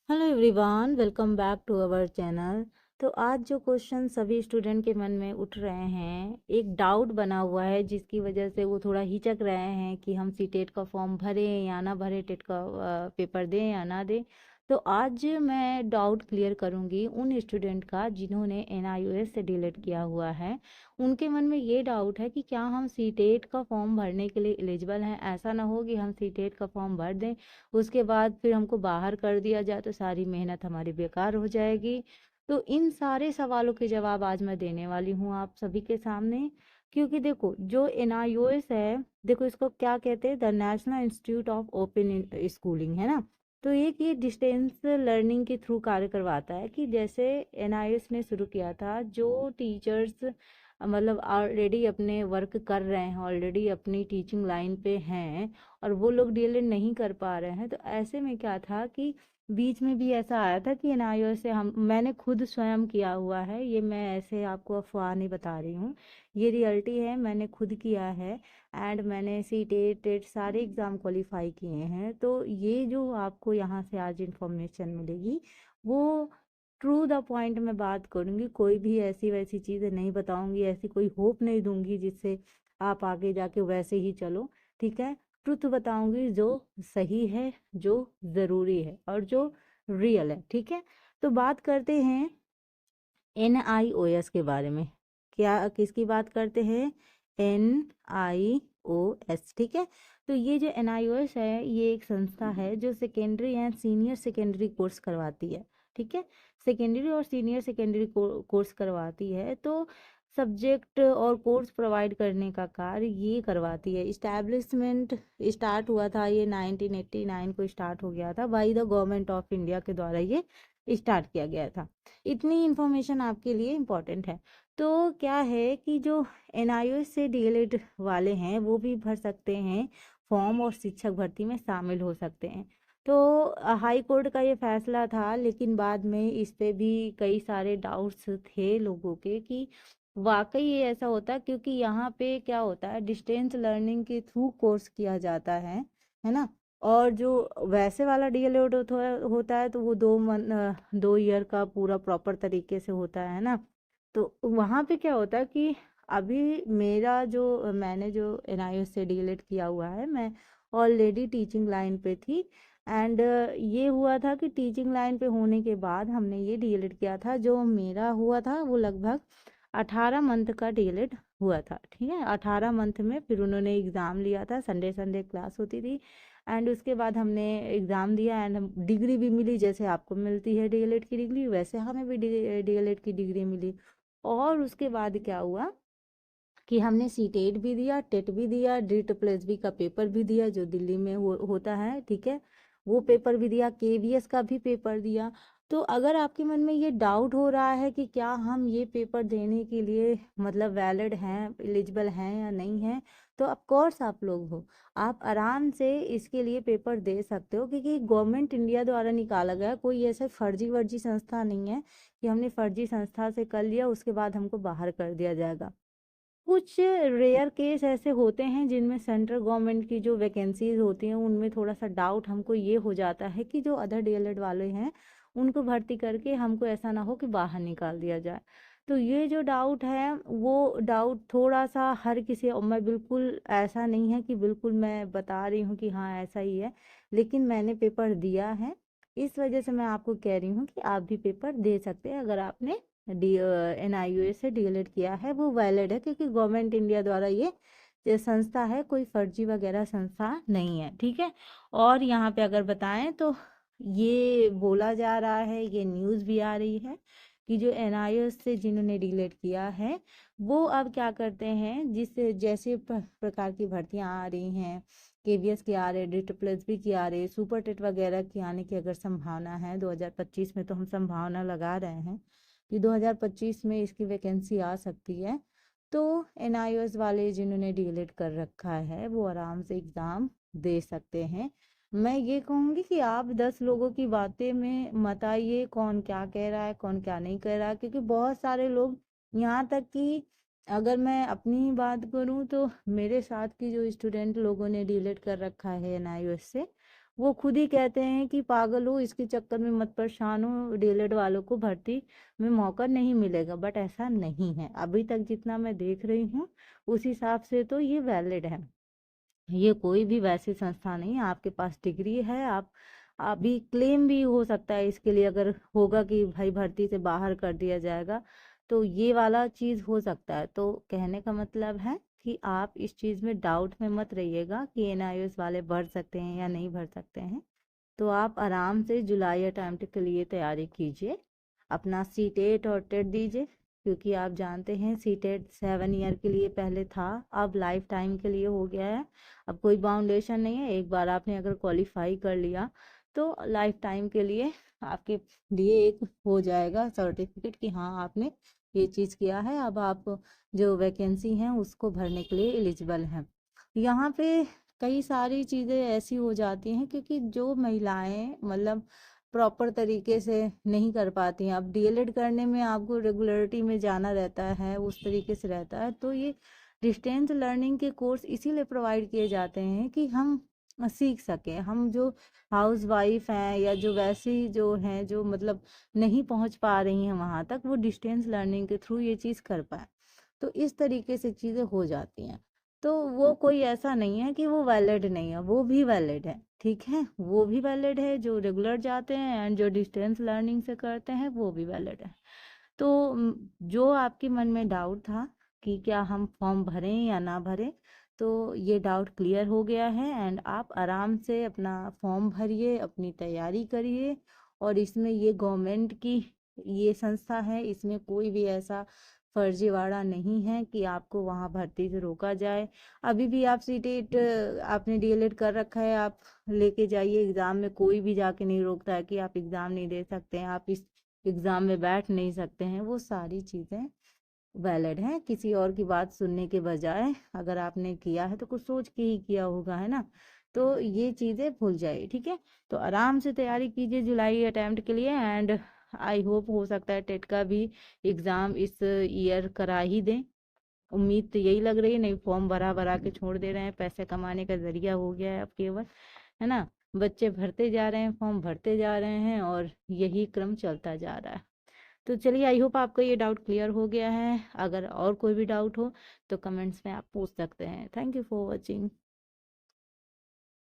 Hello everyone, welcome back to our channel. तो आज जो क्वेश्चन सभी स्टूडेंट के मन में उठ रहे हैं, एक डाउट बना हुआ है जिसकी वजह से वो थोड़ा हिचक रहे हैं कि हम सी टेट का फॉर्म भरें या ना भरें, टेट का पेपर दें या ना दें। तो आज मैं डाउट क्लियर करूंगी उन स्टूडेंट का जिन्होंने एनआईओएस से डिलीट किया हुआ है। उनके मन में ये डाउट है कि क्या हम सी टेट का फॉर्म भरने के लिए एलिजिबल हैं। ऐसा ना हो कि हम सी टेट का फॉर्म भर दें, उसके बाद फिर हमको बाहर कर दिया जाए तो सारी मेहनत हमारी बेकार हो जाएगी। तो इन सारे सवालों के जवाब आज मैं देने वाली हूँ आप सभी के सामने। क्योंकि देखो, जो एनआईओएस है, देखो इसको क्या कहते हैं, the national institute of open schooling, है ना। तो एक ये डिस्टेंस लर्निंग के थ्रू कार्य करवाता है कि जैसे एनआईओएस ने शुरू किया था, जो टीचर्स मतलब ऑलरेडी अपने वर्क कर रहे हैं, ऑलरेडी अपनी टीचिंग लाइन पे हैं और वो लोग डीएलएड नहीं कर पा रहे हैं, तो ऐसे में क्या था कि बीच में भी ऐसा आया था कि एनआईओ से हम मैंने खुद स्वयं किया हुआ है, ये मैं ऐसे आपको अफवाह नहीं बता रही हूँ, ये रियलिटी है, मैंने खुद किया है। एंड मैंने सी टेट टेट सारे एग्ज़ाम क्वालिफाई किए हैं। तो ये जो आपको यहाँ से आज इन्फॉर्मेशन मिलेगी वो ट्रू द पॉइंट में बात करूँगी, कोई भी ऐसी वैसी चीज़ें नहीं बताऊँगी, ऐसी कोई होप नहीं दूंगी जिससे आप आगे जाके वैसे ही चलो। ठीक है, ट्रुथ बताऊंगी जो सही है, जो ज़रूरी है और जो रियल है। ठीक है, तो बात करते हैं एनआईओएस के बारे में। क्या किसकी बात करते हैं? एनआईओएस। ठीक है, तो ये जो एनआईओएस है, ये एक संस्था है जो secondary and senior secondary course करवाती है। ठीक है, सेकेंडरी और सीनियर सेकेंडरी कोर्स करवाती है। तो सब्जेक्ट और कोर्स प्रोवाइड करने का कार्य ये करवाती है। इस्टेब्लिशमेंट स्टार्ट हुआ था, ये 1989 को स्टार्ट हो गया था, by the government of India के द्वारा ये स्टार्ट किया गया था। इतनी इन्फॉर्मेशन आपके लिए इम्पोर्टेंट है। तो क्या है कि जो एनआईओएस से डीएलएड वाले हैं वो भी भर सकते हैं फॉर्म और शिक्षक भर्ती में शामिल हो सकते हैं। तो हाई कोर्ट का ये फैसला था, लेकिन बाद में इस पे भी कई सारे डाउट्स थे लोगों के कि वाकई ये ऐसा होता है, क्योंकि यहाँ पे क्या होता है, डिस्टेंस लर्निंग के थ्रू कोर्स किया जाता है ना। और जो वैसे वाला डीएलएड होता है तो वो 2 ईयर का पूरा प्रॉपर तरीके से होता है ना। तो वहाँ पे क्या होता है कि अभी मेरा जो मैंने जो एनआईएस से डीएलएड किया हुआ है, मैं ऑलरेडी टीचिंग लाइन पे थी। एंड ये हुआ था कि टीचिंग लाइन पे होने के बाद हमने ये डीएलएड किया था। जो मेरा हुआ था वो लगभग 18 मंथ का डीएलएड हुआ था। ठीक है, 18 मंथ में फिर उन्होंने एग्ज़ाम लिया था, संडे संडे क्लास होती थी। एंड उसके बाद हमने एग्ज़ाम दिया एंड डिग्री भी मिली, जैसे आपको मिलती है डीएलएड की डिग्री, वैसे हमें भी डीएलएड की डिग्री मिली। और उसके बाद क्या हुआ कि हमने सी टेट भी दिया, टेट भी दिया, डीट प्लस बी का पेपर भी दिया जो दिल्ली में होता है। ठीक है, वो पेपर भी दिया, केवीएस का भी पेपर दिया। तो अगर आपके मन में ये डाउट हो रहा है कि क्या हम ये पेपर देने के लिए मतलब वैलिड हैं, एलिजिबल हैं या नहीं हैं, तो ऑफ कोर्स आप लोग हो, आप आराम से इसके लिए पेपर दे सकते हो, क्योंकि गवर्नमेंट इंडिया द्वारा निकाला गया, कोई ऐसा फर्जी वर्जी संस्था नहीं है कि हमने फर्जी संस्था से कर लिया उसके बाद हमको बाहर कर दिया जाएगा। कुछ रेयर केस ऐसे होते हैं जिनमें सेंट्रल गवर्नमेंट की जो वैकेंसीज होती हैं उनमें थोड़ा सा डाउट हमको ये हो जाता है कि जो अदर डीएलएड वाले हैं उनको भर्ती करके हमको ऐसा ना हो कि बाहर निकाल दिया जाए। तो ये जो डाउट है वो डाउट थोड़ा सा हर किसी, और मैं बिल्कुल ऐसा नहीं है कि बिल्कुल मैं बता रही हूँ कि हाँ ऐसा ही है, लेकिन मैंने पेपर दिया है, इस वजह से मैं आपको कह रही हूँ कि आप भी पेपर दे सकते हैं। अगर आपने डी एनआईओए से डीएलएड किया है वो वैलिड है, क्योंकि गवर्नमेंट इंडिया द्वारा ये संस्था है, कोई फर्जी वगैरह संस्था नहीं है। ठीक है, और यहाँ पे अगर बताएं तो ये बोला जा रहा है, ये न्यूज़ भी आ रही है कि जो एनआईओ से जिन्होंने डीएलएड किया है वो अब क्या करते हैं, जिस जैसे प्रकार की भर्तियां आ रही हैं, केवीएस की आ रहे, डिट प्लस बी की आ रही, सुपर टेट वगैरह की आने की अगर संभावना है 2025 में, तो हम संभावना लगा रहे हैं कि 2025 में इसकी वैकेंसी आ सकती है। तो एनआईओएस वाले जिन्होंने डीएलएड कर रखा है वो आराम से एग्ज़ाम दे सकते हैं। मैं ये कहूँगी कि आप 10 लोगों की बातें में मत आइए, कौन क्या कह रहा है कौन क्या नहीं कह रहा है, क्योंकि बहुत सारे लोग, यहाँ तक कि अगर मैं अपनी बात करूँ तो मेरे साथ की जो स्टूडेंट लोगों ने डीएलएड कर रखा है एनआईओएस से, वो खुद ही कहते हैं कि पागल हो, इसके चक्कर में मत परेशान हो, डीएलएड वालों को भर्ती में मौका नहीं मिलेगा। बट ऐसा नहीं है, अभी तक जितना मैं देख रही हूँ उस हिसाब से तो ये वैलिड है। ये कोई भी वैसी संस्था नहीं है, आपके पास डिग्री है, आप अभी क्लेम भी हो सकता है इसके लिए, अगर होगा कि भाई भर्ती से बाहर कर दिया जाएगा तो ये वाला चीज़ हो सकता है। तो कहने का मतलब है कि आप इस चीज़ में डाउट में मत रहिएगा कि एनआईओएस वाले भर सकते हैं या नहीं भर सकते हैं। तो आप आराम से जुलाई अटेम्प्ट के लिए तैयारी कीजिए, अपना सी टेट और टेट दीजिए, क्योंकि आप जानते हैं सी टेट 7 ईयर के लिए पहले था, अब लाइफ टाइम के लिए हो गया है। अब कोई बाउंडेशन नहीं है, एक बार आपने अगर क्वालिफाई कर लिया तो लाइफ टाइम के लिए आपके लिए एक हो जाएगा सर्टिफिकेट कि हाँ आपने ये चीज़ किया है, अब आप जो वैकेंसी हैं उसको भरने के लिए एलिजिबल हैं। यहाँ पे कई सारी चीज़ें ऐसी हो जाती हैं क्योंकि जो महिलाएं मतलब प्रॉपर तरीके से नहीं कर पाती हैं, अब डीएलएड करने में आपको रेगुलरिटी में जाना रहता है, उस तरीके से रहता है। तो ये डिस्टेंस लर्निंग के कोर्स इसीलिए प्रोवाइड किए जाते हैं कि हम सीख सकें। हम जो हाउस वाइफ हैं या जो वैसी जो हैं जो मतलब नहीं पहुंच पा रही हैं वहां तक, वो डिस्टेंस लर्निंग के थ्रू ये चीज़ कर पाए। तो इस तरीके से चीज़ें हो जाती हैं। तो वो कोई ऐसा नहीं है कि वो वैलिड नहीं है, वो भी वैलिड है, ठीक है, वो भी वैलिड है। जो रेगुलर जाते हैं एंड जो डिस्टेंस लर्निंग से करते हैं वो भी वैलिड है। तो जो आपके मन में डाउट था कि क्या हम फॉर्म भरें या ना भरें, तो ये डाउट क्लियर हो गया है एंड आप आराम से अपना फॉर्म भरिए, अपनी तैयारी करिए। और इसमें ये गवर्नमेंट की ये संस्था है, इसमें कोई भी ऐसा फर्जीवाड़ा नहीं है कि आपको वहाँ भर्ती से रोका जाए। अभी भी आप सीटेट आपने डीएलएड कर रखा है, आप लेके जाइए एग्ज़ाम में, कोई भी जाके नहीं रोकता है कि आप एग्ज़ाम नहीं दे सकते हैं, आप इस एग्ज़ाम में बैठ नहीं सकते हैं। वो सारी चीज़ें वैलिड हैं, किसी और की बात सुनने के बजाय अगर आपने किया है तो कुछ सोच के ही किया होगा, है ना। तो ये चीज़ें भूल जाइए, ठीक है। तो आराम से तैयारी कीजिए जुलाई अटेम्प्ट के लिए एंड आई होप हो सकता है टेट का भी एग्ज़ाम इस ईयर करा ही दें। उम्मीद तो यही लग रही है, नहीं फॉर्म भरा भरा के छोड़ दे रहे हैं, पैसे कमाने का जरिया हो गया है अब केवल, है ना। बच्चे भरते जा रहे हैं, फॉर्म भरते जा रहे हैं और यही क्रम चलता जा रहा है। तो चलिए, आई होप आपका ये डाउट क्लियर हो गया है। अगर और कोई भी डाउट हो तो कमेंट्स में आप पूछ सकते हैं। Thank you for watching.